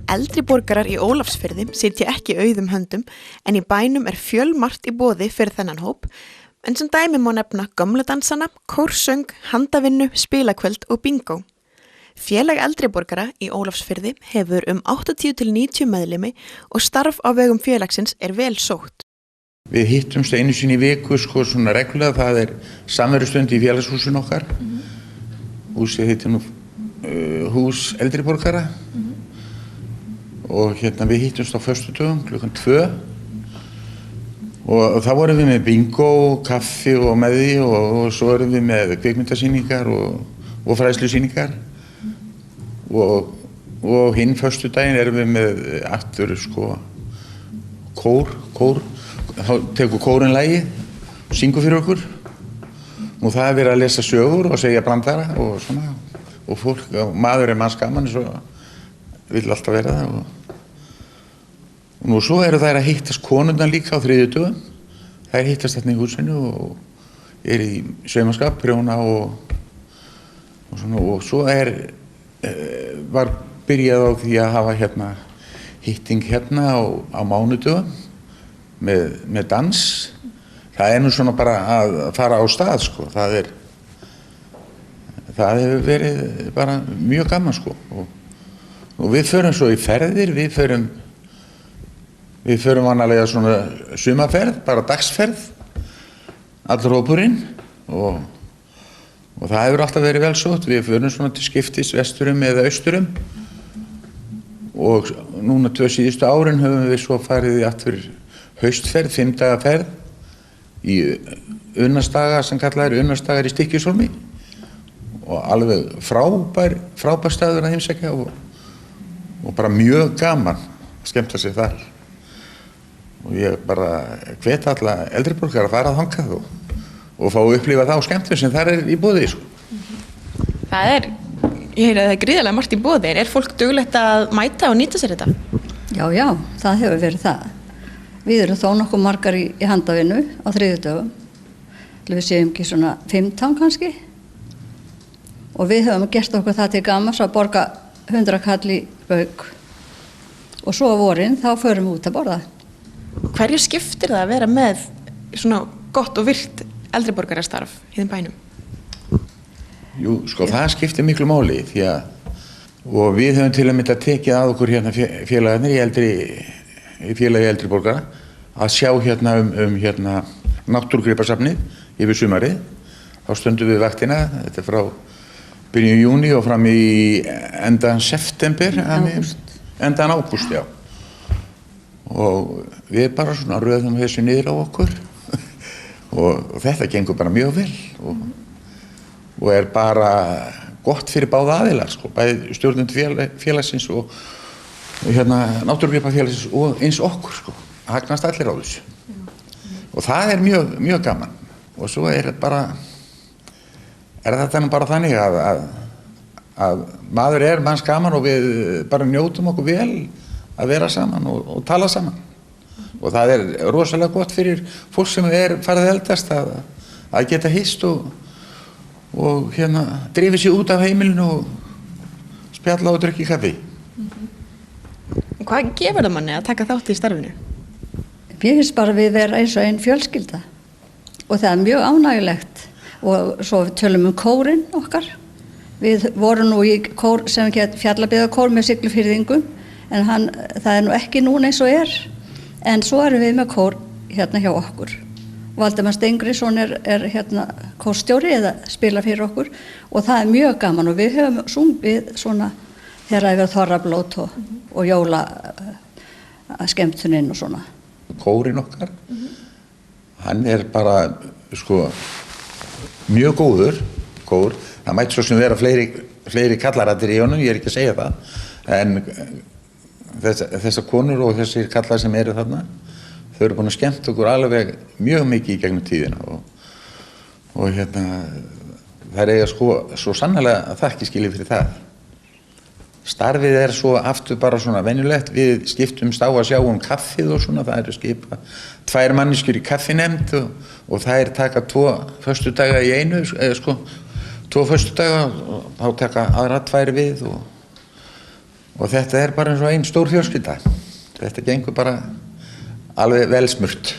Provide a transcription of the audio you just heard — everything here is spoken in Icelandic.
Eldri borgarar í Ólafsfirði sitja ekki auðum höndum en í bænum fjölmargt í boði fyrir þennan hóp, en sem dæmi má nefna gömludansana, kórsöng, handavinnu, spilakvöld og bingo. Félag eldri borgara í Ólafsfirði hefur 80 til 90 meðlimi og starf á vegum félagsins vel sótt. Við hittumst einu sinni í viku svona reglulega, það samverustund í félagshúsin okkar. Húsið heitir nú Hús eldri borgara. Og við hittumst á föstudögum klukkan 2 og þá vorum við með bingo, kaffi og með því og svo erum við með kvikmyndasýningar og fræðslusýningar og hinn föstudaginn erum við með aftur kór, þá tekur kórinn lagið og syngur fyrir okkur og það verið að lesa sögur og segja brandara og svona og fólk, og maður manns gaman svo vill alltaf vera það og nú svo eru þær að hittast konurnar líka á þriðjudögum. Þær hittast þarna í húsinu og í saumaskap, prjóna og svona og svo var byrjað á því að hafa hitting á mánudögum með dans. Það nú svona bara að fara á stað það hefur verið bara mjög gaman og við förum svo í ferðir, við förum vanalega svona sumarferð, bara dagsferð, allur hópurinn og það hefur alltaf verið vel sótt. Við förum svona til skiptis vesturum eða austurum og núna 2 síðustu árin höfum við svo farið í aftur haustferð, 5 daga ferð í Unnarsdaga sem kallað Unnarsdagar í Stykkishólmi og alveg frábær staður að heimsækja og bara mjög gaman að skemmta sig þar. Og ég bara hvet alla eldri borgara að fara þangað og fá að upplifa það á skemmtun sem þar í boði. Það ég heyri að það gríðarlega margt í boði. Fólk duglegt að mæta og nýta sér þetta? Já, það hefur verið það. Við erum þó nokkuð margar í handavinnu á þriðjudögum. Við séum ekki svona 15 kannski. Og við höfum gert okkur það til gamans að borga 100 kall í bauk. Og svo á vorin þá förum við út að borða. Hverju skiptir það að vera með svona gott og virkt eldriborgarastarf í þeim bænum? Jú, það skiptir miklu máli því og við höfum til að mynda tekið að okkur félagarnir í félagi eldri borgara að sjá náttúrugripasafnið yfir sumarið. Þá stöndum við vaktina, þetta frá byrjun júní og fram í endan september, endan ágúst, já. Og við bara svona röðum þessu niður á okkur og þetta gengur bara mjög vel og bara gott fyrir báða aðilar, bæði stjórnendur félagsins og náttúrugripafélagsins og eins okkur, hagnast allir á þessu. Og það mjög gaman og svo þetta nú bara þannig að maður manns gaman og við bara njótum okkur vel að vera saman og tala saman. Og það rosalega gott fyrir fólk sem farið að eldast að geta hist og drifið sig út af heimilinu og spjalla og drukka kaffi. Hvað gefur það manni að taka þátt í starfinu? Mér finnst bara við vera eins og ein fjölskylda og það mjög ánægilegt og svo tölum kórinn okkar. Við vorum nú í kór sem fjallabyggðakór með Siglufirðingum en það nú ekki núna eins og en svo erum við með kór hjá okkur. Valdimar Stengriðsson kórstjóri eða spila fyrir okkur og það mjög gaman og við höfum sungið svona þegar yfir þorrablót og jóla skemmtuninn og svona. Kórinn okkar, hann bara mjög góður kór. Það mætti svo sem vera fleiri kallarættir í honum, ég ekki að segja það, en þessar konur og þessir kallar sem þarna, þau eru búin að skemmta okkur alveg mjög mikið í gegnum tíðina og þær eiga svo sannarlega þakkarskilið fyrir það. Starfið svo aftur bara svona venjulegt, við skiptumst á að sjá kaffið og svona, það skipað 2 manneskjur í kaffinefnd og þær taka 2 föstudaga í einu, 2 föstudaga og þá taka aðra 2 við og þetta bara eins og ein stór fjölskylda. Þetta gengur bara alveg vel smurt.